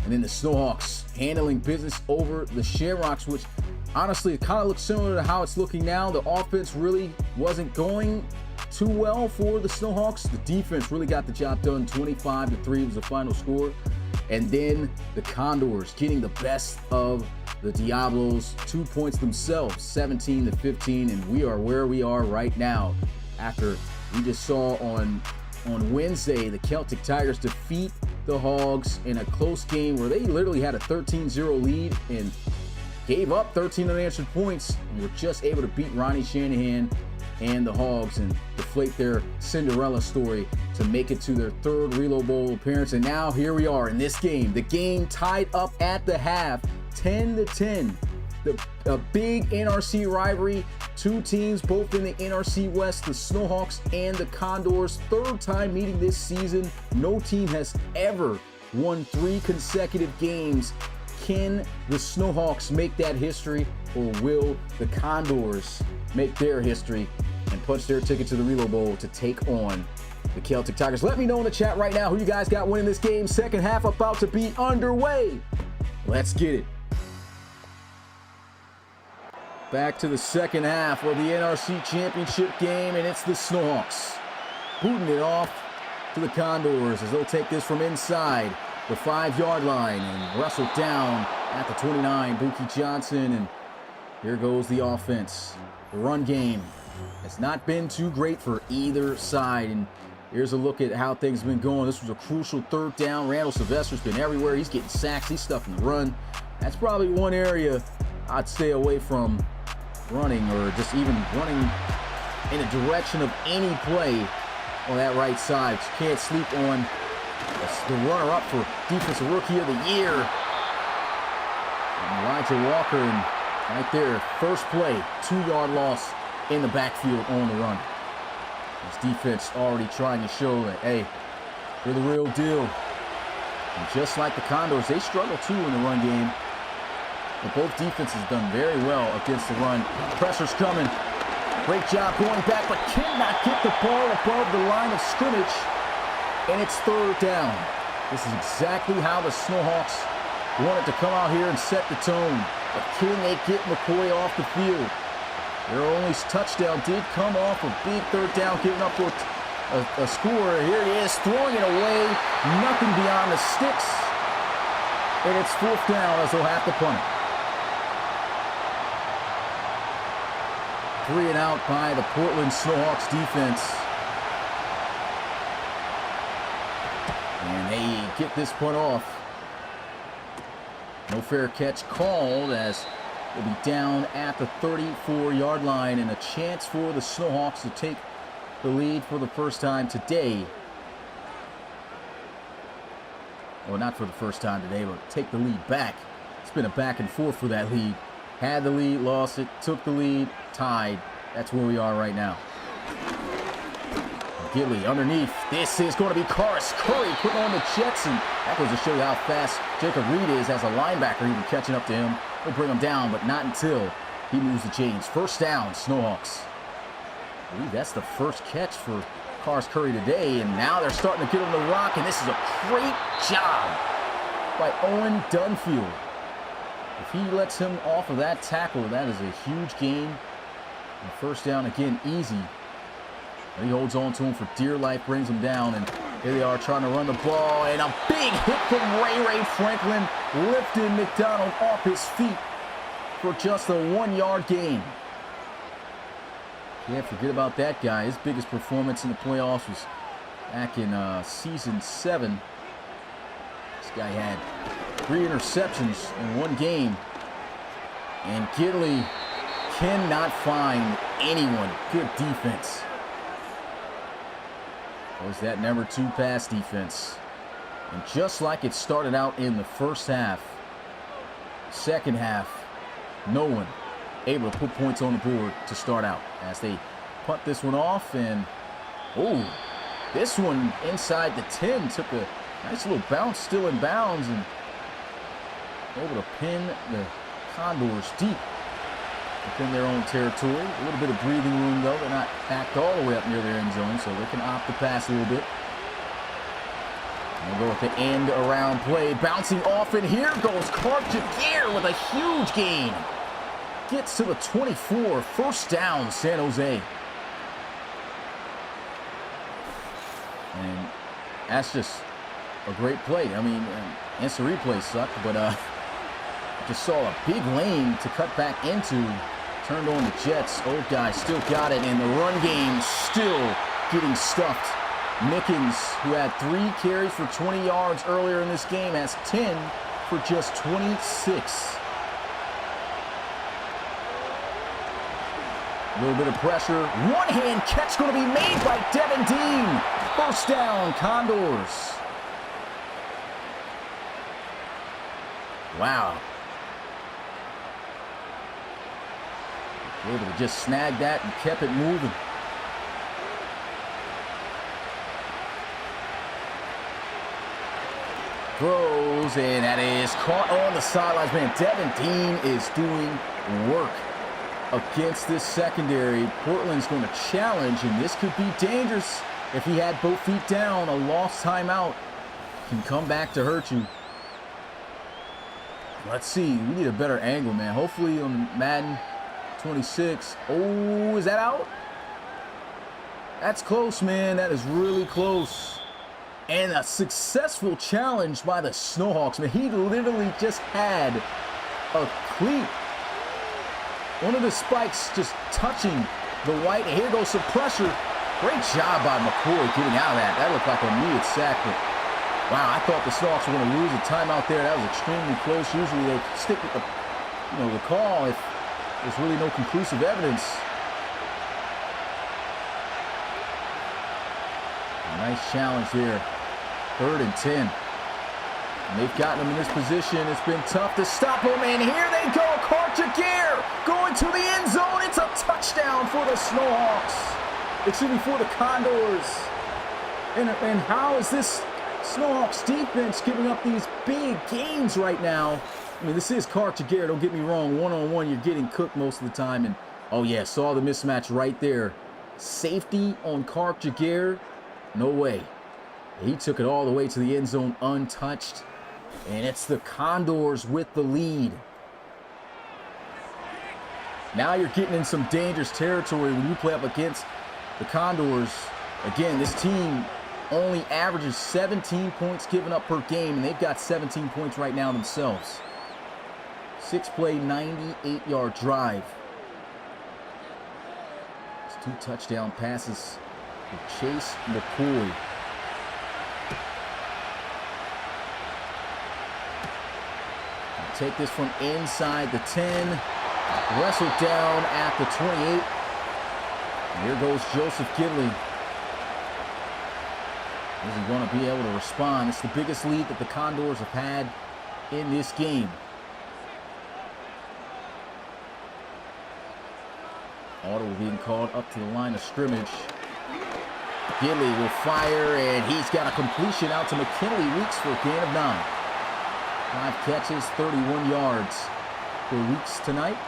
then the Snowhawks handling business over the Shamrocks, which honestly it kind of looks similar to how it's looking now. The offense really wasn't going too well for the Snowhawks. The defense really got the job done. 25-3 was the final score. And then the Condors getting the best of the Diablos, 2 points themselves, 17-15, and we are where we are right now after we just saw on Wednesday the Celtic Tigers defeat the Hogs in a close game where they literally had a 13-0 lead and gave up 13 unanswered points and were just able to beat Ronnie Shanahan and the Hogs and deflate their Cinderella story to make it to their third Reload Bowl appearance. And now here we are in this game. The game tied up at the half, 10-10. A big NRC rivalry. Two teams, both in the NRC West, the Snowhawks and the Condors. Third time meeting this season. No team has ever won 3 consecutive games. Can the Snowhawks make that history, or will the Condors make their history and punch their ticket to the Reload Bowl to take on the Celtic Tigers? Let me know in the chat right now who you guys got winning this game. Second half about to be underway. Let's get it. Back to the second half of the NRC Championship game, and it's the Snowhawks booting it off to the Condors as they'll take this from inside the 5-yard line and wrestle down at the 29, Buki Johnson, and here goes the offense. The run game has not been too great for either side, and here's a look at how things have been going. This was a crucial third down. Randall Sylvester's been everywhere. He's getting sacks. He's stuffing the run. That's probably one area I'd stay away from running, or just even running in the direction of any play on that right side. But you can't sleep on the runner-up for Defensive Rookie of the Year, and Elijah Walker, and right there, first play, 2-yard loss in the backfield on the run. This defense already trying to show that, hey, they're the real deal. And just like the Condors, they struggle too in the run game. But both defenses done very well against the run. Pressure's coming. Great job going back, but cannot get the ball above the line of scrimmage. And it's third down. This is exactly how the Snowhawks wanted to come out here and set the tone. But can they get McCoy off the field? Their only touchdown did come off a big third down, giving up a score. Here he is, throwing it away. Nothing beyond the sticks. And it's fourth down as they'll have to punt it. 3 and out by the Portland Snowhawks defense. And they get this punt off. No fair catch called as they'll be down at the 34-yard line, and a chance for the Snowhawks to take the lead for the first time today. Well, not for the first time today, but take the lead back. It's been a back and forth for that lead. Had the lead, lost it, took the lead, tied. That's where we are right now. Gilly underneath. This is going to be Karis Curry putting on the Jets, and that goes to show you how fast Jacob Reed is as a linebacker, even catching up to him. He'll bring him down, but not until he moves the chains. First down, Snowhawks. I believe that's the first catch for Karis Curry today, and now they're starting to get him the rock, and this is a great job by Owen Dunfield. If he lets him off of that tackle, that is a huge gain And first down again, easy. And he holds on to him for dear life, brings him down, and here they are trying to run the ball, and a big hit from Ray Franklin, lifting McDonald off his feet for just a 1-yard gain. Can't forget about that guy. His biggest performance in the playoffs was back in season 7. This guy had 3 interceptions in one game, and Gidley cannot find anyone. Good defense. Was that number 2 pass defense. And just like it started out in the first half, second half, no one able to put points on the board to start out as they punt this one off. And this one inside the 10 took a nice little bounce, still in bounds, and able to pin the Condors deep within their own territory. A little bit of breathing room, though. They're not backed all the way up near their end zone, so they can opt to pass a little bit. And we'll go with the end around play. Bouncing off, and here goes Clark Jagier with a huge gain. Gets to the 24. First down, San Jose. And that's just a great play. I mean, instant replay sucked, but just saw a big lane to cut back into. Turned on the Jets. Old guy still got it, and the run game still getting stuffed. Mickens, who had 3 carries for 20 yards earlier in this game, has 10 for just 26. A little bit of pressure. One-hand catch going to be made by Devin Dean. First down, Condors. Wow. Able to just snag that and kept it moving. Throws, and that is caught on the sidelines. Man, Devin Dean is doing work against this secondary. Portland's going to challenge, and this could be dangerous. If he had both feet down, a lost timeout can come back to hurt you. Let's see. We need a better angle, man. Hopefully on Madden 26. Oh, is that out? That's close, man. That is really close. And a successful challenge by the Snowhawks. Man, he literally just had a cleat. One of the spikes just touching the white. And here goes some pressure. Great job by McCoy getting out of that. That looked like a needed sack. But wow, I thought the Snowhawks were going to lose a timeout there. That was extremely close. Usually they stick with the call if there's really no conclusive evidence. A nice challenge there. 3rd and 10. And they've gotten him in this position. It's been tough to stop him. And here they go. Clark Jagier going to the end zone. It's a touchdown for the Snowhawks. Excuse me, for the Condors. And how is this Snowhawks defense giving up these big gains right now? I mean, this is Clark Jagier, don't get me wrong. One-on-one, you're getting cooked most of the time. And, oh, yeah, saw the mismatch right there. Safety on Clark Jagier, no way. He took it all the way to the end zone untouched. And it's the Condors with the lead. Now you're getting in some dangerous territory when you play up against the Condors. Again, this team only averages 17 points given up per game, and they've got 17 points right now themselves. 6-play, 98-yard drive. It's 2 touchdown passes for Chase McCoy. Take this from inside the 10. Wrestled down at the 28. And here goes Joseph Gidley. Is he going to be able to respond? It's the biggest lead that the Condors have had in this game. Audible being called up to the line of scrimmage. Gidley will fire, and he's got a completion out to McKinley Weeks for a gain of 9. 5 catches, 31 yards for Weeks tonight.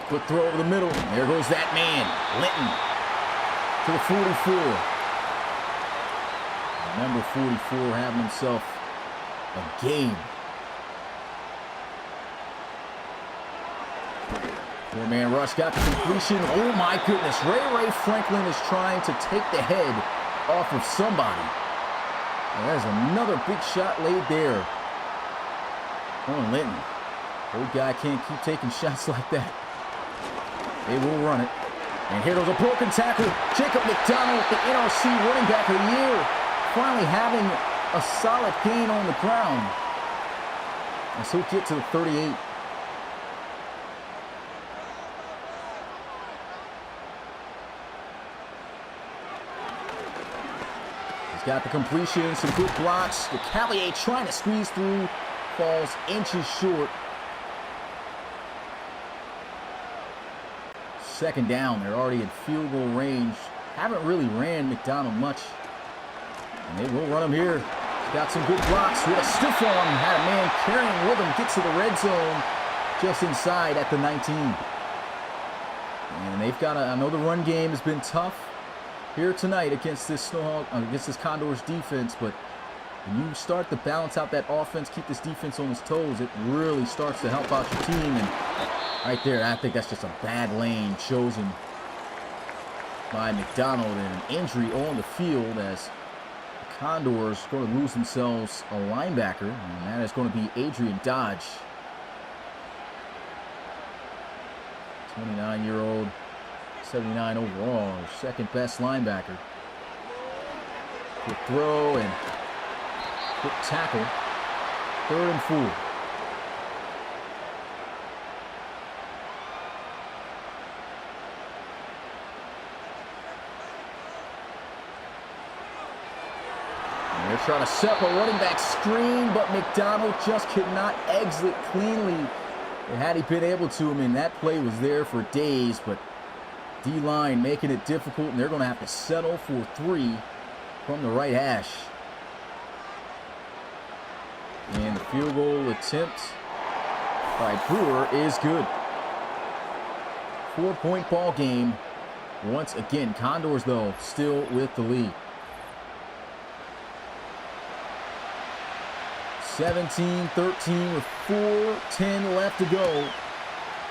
Quick throw over the middle. There goes that man, Linton, to the 44. Number 44 having himself a game. Four-man rush, got the completion. Oh my goodness, Ray Franklin is trying to take the head off of somebody. And there's another big shot laid there. Owen Linton. Old guy can't keep taking shots like that. They will run it. And here goes a broken tackle. Jacob McDonald, the NRC running back of the year, finally having a solid gain on the ground. And so he'll get to the 38. Got the completion, some good blocks. The Cavalier trying to squeeze through, falls inches short. Second down, they're already in field goal range. Haven't really ran McDonald much. And they will run him here. He's got some good blocks with a stiff arm. Had a man carrying with him, gets to the red zone just inside at the 19. And they've got I know the run game has been tough here tonight against this against this Condors defense, but when you start to balance out that offense, keep this defense on its toes, it really starts to help out your team. And right there, I think that's just a bad lane chosen by McDonald, and an injury on the field as the Condors are going to lose themselves a linebacker, and that is going to be Adrian Dodge, 29-year-old. 79 overall, second best linebacker. Quick throw and quick tackle. 3rd and 4. And they're trying to set up a running back screen, but McDonald just could not exit cleanly. And had he been able to, I mean, that play was there for days, but D-line making it difficult, and they're going to have to settle for 3 from the right hash. And the field goal attempt by Brewer is good. 4-point ball game. Once again, Condors, though, still with the lead. 17-13 with 4:10 left to go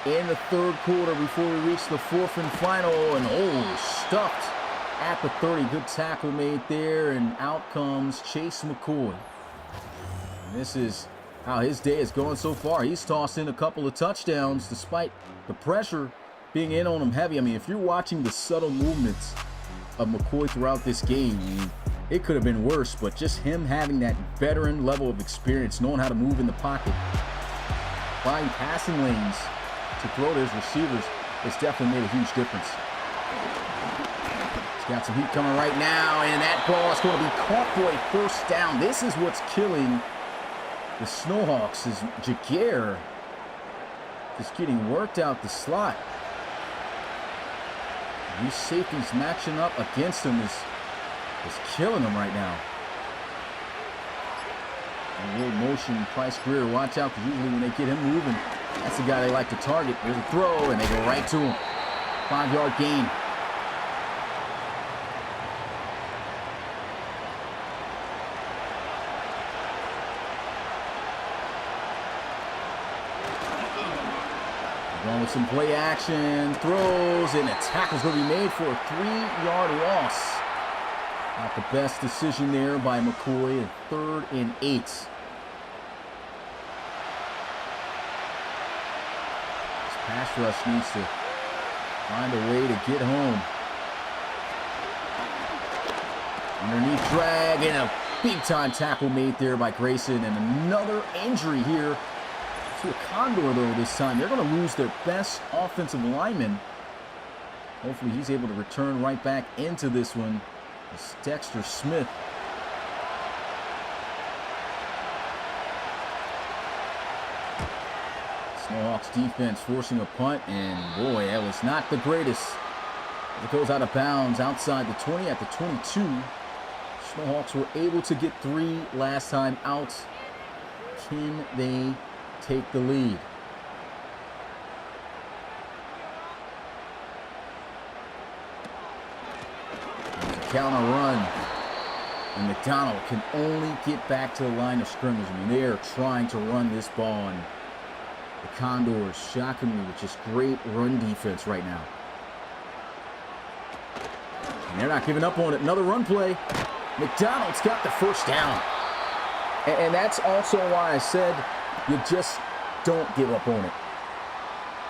in the 3rd quarter before we reach the 4th and final. And stuffed at the 30. Good tackle made there, and out comes Chase McCoy. And this is how his day is going so far. He's tossed in a couple of touchdowns despite the pressure being in on him heavy. I mean, if you're watching the subtle movements of McCoy throughout this game, I mean, it could have been worse, but just him having that veteran level of experience, knowing how to move in the pocket, finding passing lanes to throw to his receivers, it's definitely made a huge difference. He's got some heat coming right now, and that ball is going to be caught for a 1st down. This is what's killing the Snowhawks, is Jaguar just getting worked out the slot. These safeties matching up against him is killing him right now. A little motion, Price Greer, watch out, because usually when they get him moving, that's the guy they like to target. There's a throw, and they go right to him. 5-yard gain. Going with some play action, throws, and a tackle's going to be made for a 3-yard loss. Not the best decision there by McCoy, and 3rd and 8. This pass rush needs to find a way to get home. Underneath drag, and a big-time tackle made there by Grayson, and another injury here to a Condor, though, this time. They're going to lose their best offensive lineman. Hopefully he's able to return right back into this one. It's Dexter Smith. Snowhawks defense forcing a punt, and boy, that was not the greatest. It goes out of bounds outside the 20 at the 22. Snowhawks were able to get 3 last time out. Can they take the lead? Counter run, and McDonald can only get back to the line of scrimmage. I mean, they are trying to run this ball, and The Condors, shockingly, with just great run defense right now. And they're not giving up on it. Another run play. McDonald's got the first down. And that's also why I said you just don't give up on it.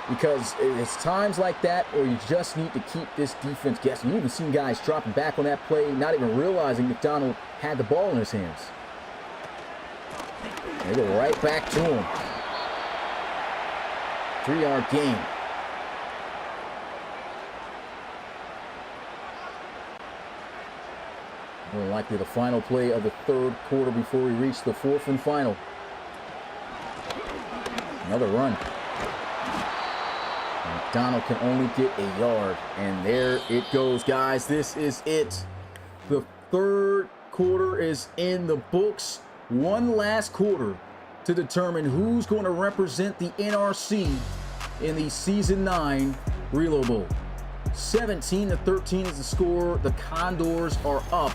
Because it's times like that where you just need to keep this defense guessing. You even seen guys dropping back on that play, not even realizing McDonald had the ball in his hands. They go right back to him. 3-yard gain. More likely the final play of the third quarter before we reach the fourth and final. Another run. McDonald can only get a yard. And there it goes, guys. This is it. The third quarter is in the books. One last quarter to determine who's going to represent the NRC in the Season 9 Reload Bowl. 17-13 is the score. The Condors are up.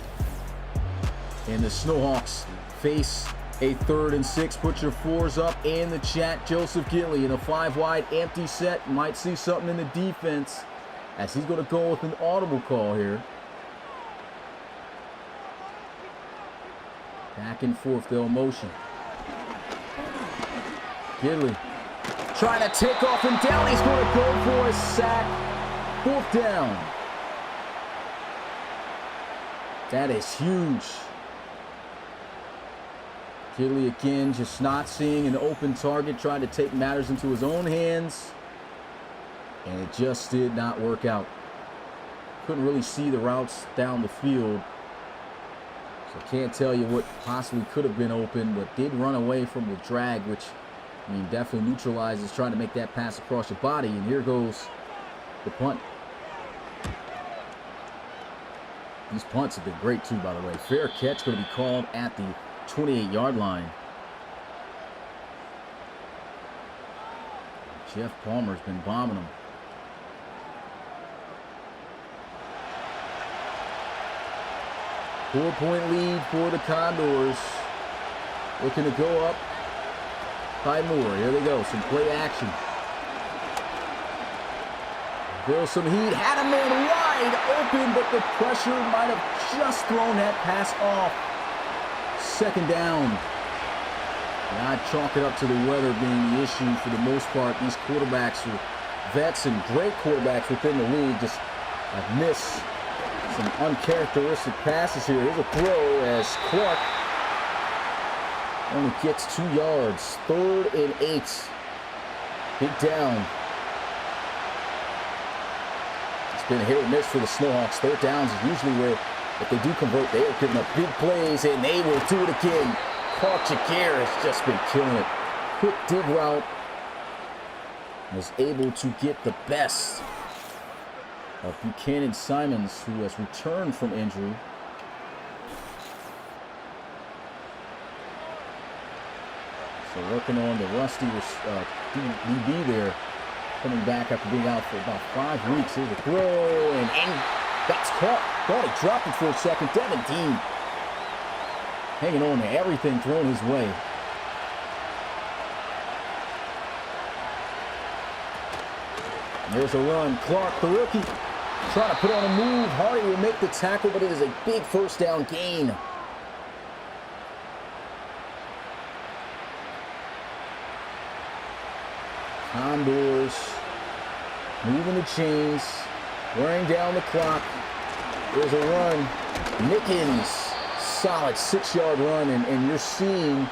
And the Snowhawks face a 3rd and 6. Put your 4s up in the chat. Joseph Gilly in a 5-wide empty set. Might see something in the defense as he's going to go with an audible call here. Back and forth, they'll motion. Gidley trying to take off and down. He's going to go for a sack. 4th down. That is huge. Gidley again just not seeing an open target, trying to take matters into his own hands. And it just did not work out. Couldn't really see the routes down the field. So can't tell you what possibly could have been open, but did run away from the drag, which I mean definitely neutralizes trying to make that pass across your body. And here goes the punt. These punts have been great too, by the way. Fair catch going to be called at the 28-yard line. Jeff Palmer's been bombing them. Four-point lead for the Condors. Looking to go up by more. Here they go. Some play action. Feel some heat. Had a man wide open, but the pressure might have just thrown that pass off. 2nd down. And I chalk it up to the weather being the issue for the most part. These quarterbacks are vets and great quarterbacks within the league. Just have missed some uncharacteristic passes here. Here's a throw as Clark only gets 2 yards. 3rd and 8. Big down. It's been a hit or miss for the Snowhawks. 3rd downs is usually where, if they do convert, they are giving up big plays, and they will do it again. Clark Jagir has just been killing it. Quick dig route. Was able to get the best of Buchanan Simons, who has returned from injury. So working on the rusty DB there, coming back after being out for about 5 weeks. Here's a throw, and that's caught. Thought he dropped it for a second. Devin Dean hanging on to everything thrown his way. And there's a run. Clark, the rookie, trying to put on a move. Hardy will make the tackle, but it is a big 1st down gain. Condors moving the chains, wearing down the clock. There's a run. Nickens, solid 6-yard run, and you're seeing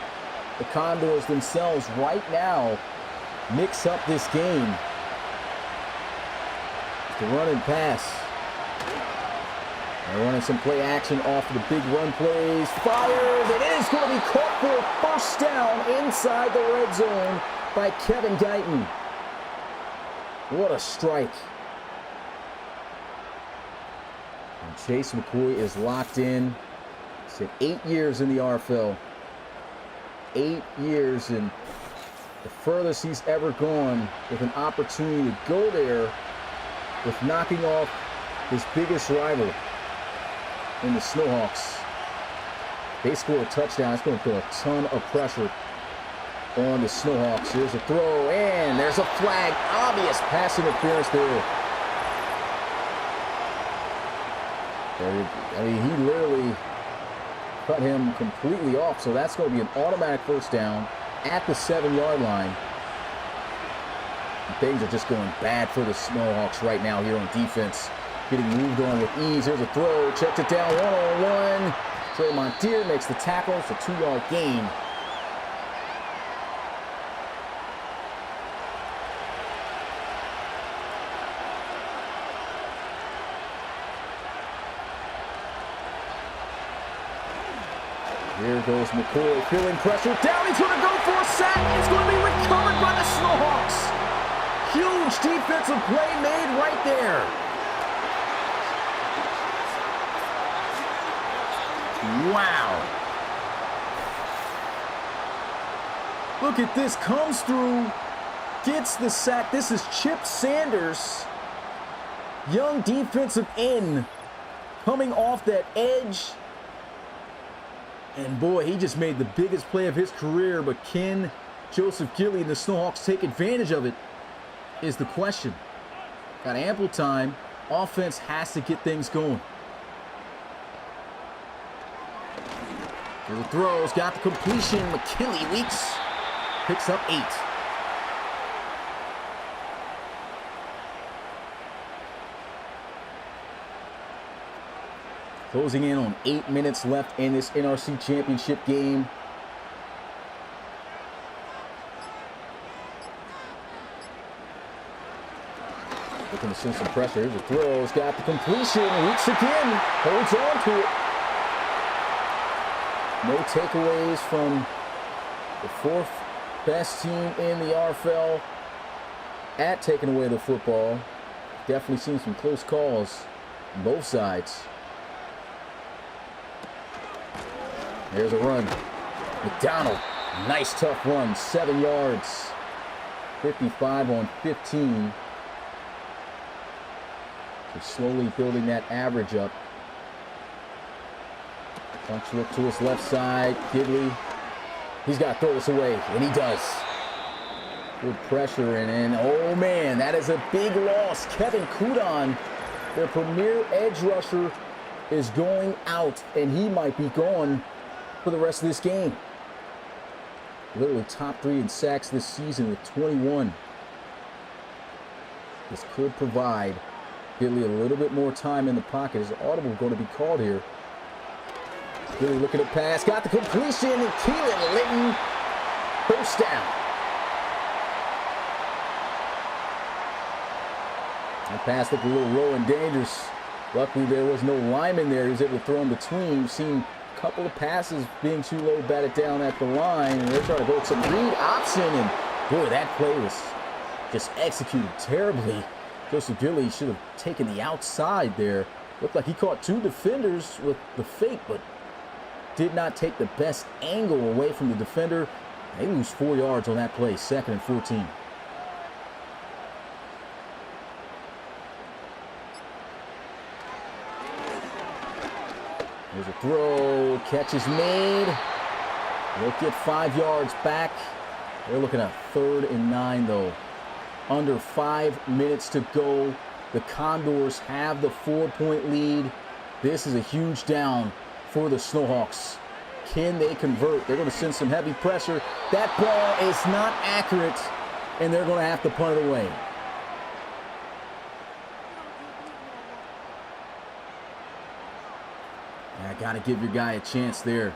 the Condors themselves right now mix up this game. The run and pass. They're running some play action off of the big run plays. Fired. It is going to be caught for a 1st down inside the red zone by Kevin Guyton. What a strike. And Chase McCoy is locked in. He said 8 years in the RFL. 8 years, and the furthest he's ever gone with an opportunity to go there with knocking off his biggest rival in the Snowhawks. They score a touchdown. It's going to put a ton of pressure on the Snowhawks. Here's a throw, and there's a flag. Obvious pass interference there. I mean, he literally cut him completely off, so that's going to be an automatic first down at the 7-yard line. Things are just going bad for the Snowhawks right now here on defense. Getting moved on with ease. Here's a throw. Checked it down one-on-one. Trey Montier makes the tackle. It's a 2-yard gain. Here goes McCoy, feeling pressure. Down, he's going to go for a sack. It's going to be recovered by the Snowhawks. Huge defensive play made right there. Wow. Look at this. Comes through, gets the sack. This is Chip Sanders, young defensive end, coming off that edge. And boy, he just made the biggest play of his career, but can Joseph Gilly and the Snowhawks take advantage of it is the question. Got ample time. Offense has to get things going. Here's the throws, got the completion. McKinley Weeks picks up 8. Closing in on 8 minutes left in this NRC championship game. Looking to send some pressure. Here's a throw. He's got the completion. Weeks again. Holds on to it. No takeaways from the 4th best team in the RFL at taking away the football. Definitely seen some close calls on both sides. There's a run. McDonald, nice tough run, 7 yards. 55 on 15. So slowly building that average up. Punch look to his left side. Gidley, he's got to throw this away, and he does. Good pressure, and oh man, that is a big loss. Kevin Kudon, their premier edge rusher, is going out, and he might be gone for the rest of this game. Literally top 3 in sacks this season with 21. This could provide Gidley a little bit more time in the pocket. Is audible going to be called here? Gidley looking at pass, got the completion, and Keelan Litton, first down. That pass looked a little low and dangerous. Luckily, there was no lineman there. He was able to throw in between. We've seen a couple of passes being too low, batted down at the line, and they're trying to go with some read option, and boy, that play was just executed terribly. Joseph Gilly should have taken the outside there. Looked like he caught 2 defenders with the fake, but did not take the best angle away from the defender. They lose 4 yards on that play, 2nd and 14. There's a throw, catch is made. They'll get 5 yards back. They're looking at 3rd and 9 though. Under 5 minutes to go. The Condors have the 4-point lead. This is a huge down for the Snowhawks. Can they convert? They're going to send some heavy pressure. That ball is not accurate, and they're going to have to punt it away. I got to give your guy a chance there.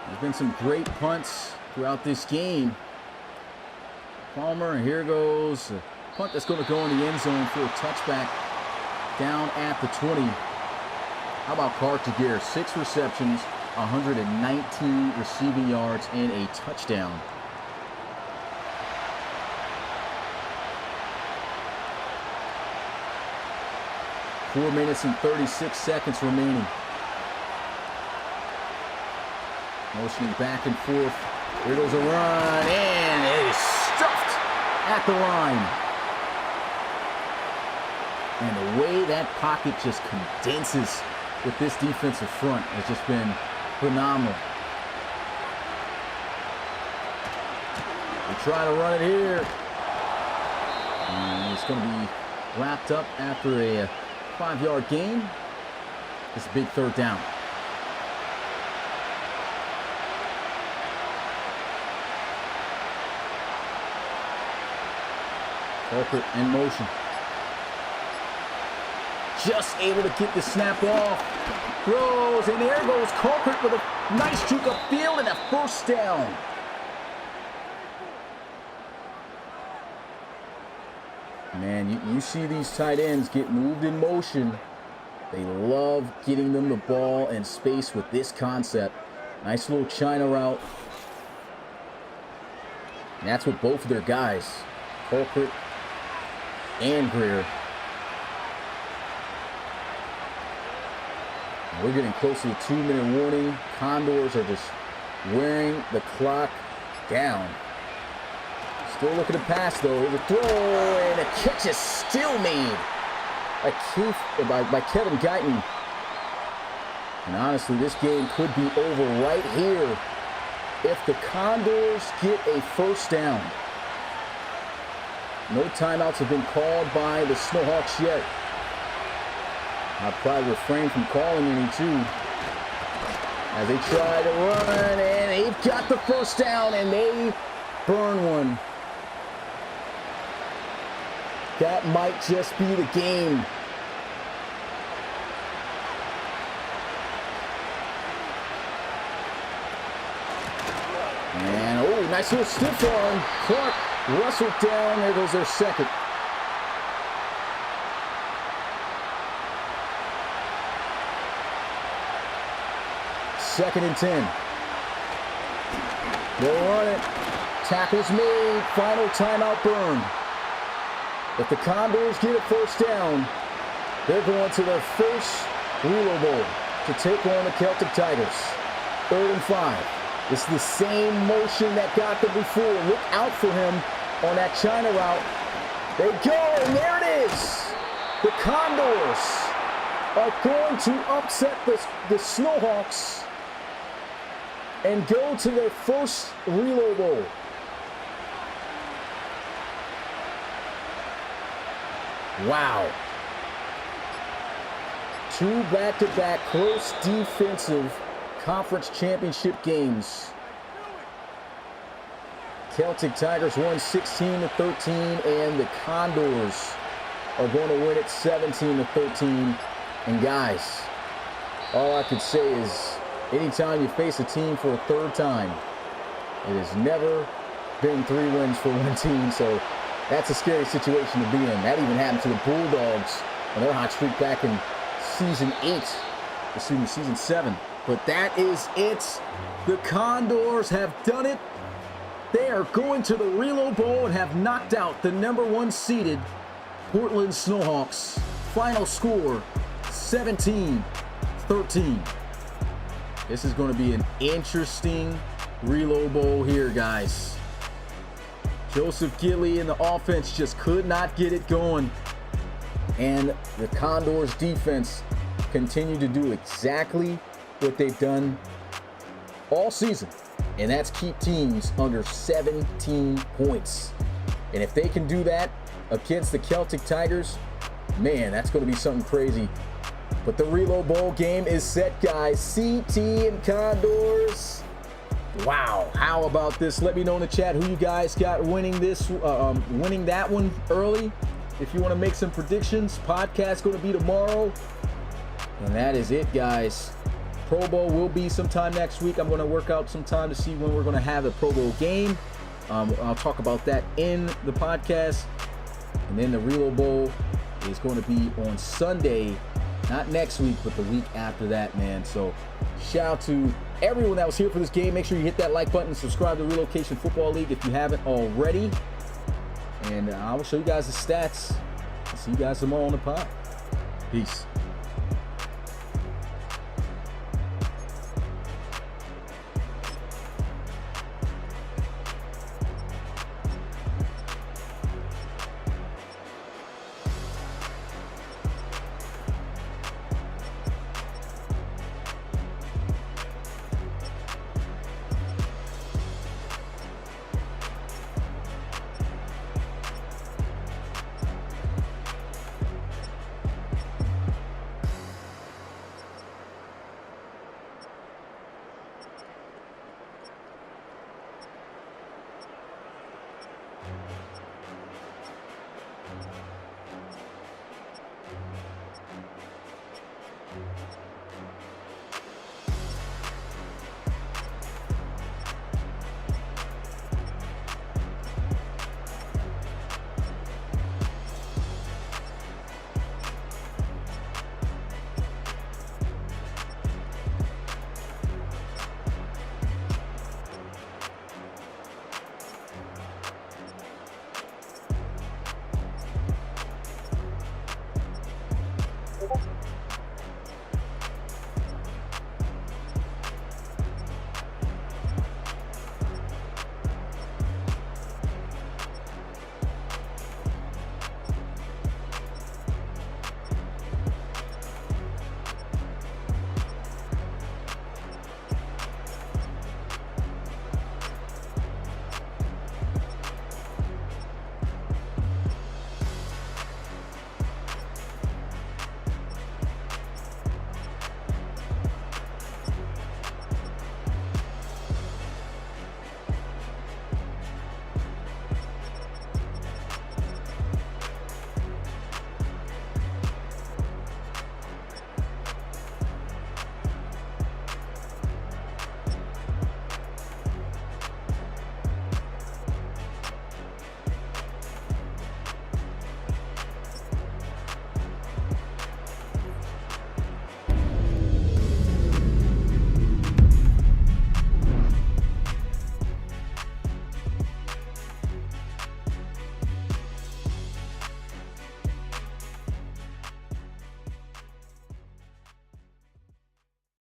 There's been some great punts throughout this game. Palmer, and here goes a punt that's going to go in the end zone for a touchback down at the 20. How about Cartier? 6 receptions, 119 receiving yards, and a touchdown. Four minutes and 36 seconds remaining. Motioning back and forth. Here goes a run, and it is stuffed at the line. And the way that pocket just condenses with this defensive front has just been phenomenal. They try to run it here. And it's going to be wrapped up after a 5-yard gain. It's a big third down. Colquitt in motion. Just able to get the snap off. Throws, and there goes Colquitt with a nice juke upfield and a first down. Man, you see these tight ends get moved in motion. They love getting them the ball and space with this concept. Nice little China route. And that's what both of their guys, Colquitt and Greer. We're getting close to the 2-minute warning. Condors are just wearing the clock down. Still looking to pass though. Here's a throw, and the catch is still made by Kevin Guyton. And honestly, this game could be over right here if the Condors get a first down. No timeouts have been called by the Snowhawks yet. I'll probably refrain from calling any too. As they try to run, and they've got the first down, and they burn one. That might just be the game. And, oh, nice little stiff arm. Clark wrestled down. There goes their second. Second and 10. They'll run it. Tackles made. Final timeout burned. If the Condors get a first down, they're going to their first Reload Bowl to take on the Celtic Tigers. 3rd and 5. It's the same motion that got them before. Look out for him on that China route. They go, and there it is. The Condors are going to upset the Snowhawks and go to their first Reload Bowl. Wow. 2 back-to-back close defensive conference championship games. Celtic Tigers won 16-13, and the Condors are going to win it 17-13. And guys, all I could say is anytime you face a team for a third time, it has never been 3 wins for one team, so that's a scary situation to be in. That even happened to the Bulldogs on their hot streak back in season 7. But that is it. The Condors have done it. They are going to the Reload Bowl and have knocked out the #1 seeded Portland Snowhawks. Final score, 17-13. This is going to be an interesting Reload Bowl here, guys. Joseph Gidley and the offense just could not get it going. And the Condors defense continued to do exactly what they've done all season. And that's keep teams under 17 points. And if they can do that against the Celtic Tigers, man, that's going to be something crazy. But the Reload Bowl game is set, guys. CT and Condors. Wow, how about this? Let me know in the chat who you guys got winning this, winning that one early. If you want to make some predictions, podcast going to be tomorrow. And that is it, guys. Pro Bowl will be sometime next week. I'm going to work out some time to see when we're going to have the Pro Bowl game. I'll talk about that in the podcast. And then the Reload Bowl is going to be on Sunday. Not next week, but the week after that, man. So shout out to everyone that was here for this game. Make sure you hit that like button and subscribe to Relocation Football League if you haven't already. And I will show you guys the stats. I'll see you guys tomorrow on the pod. Peace.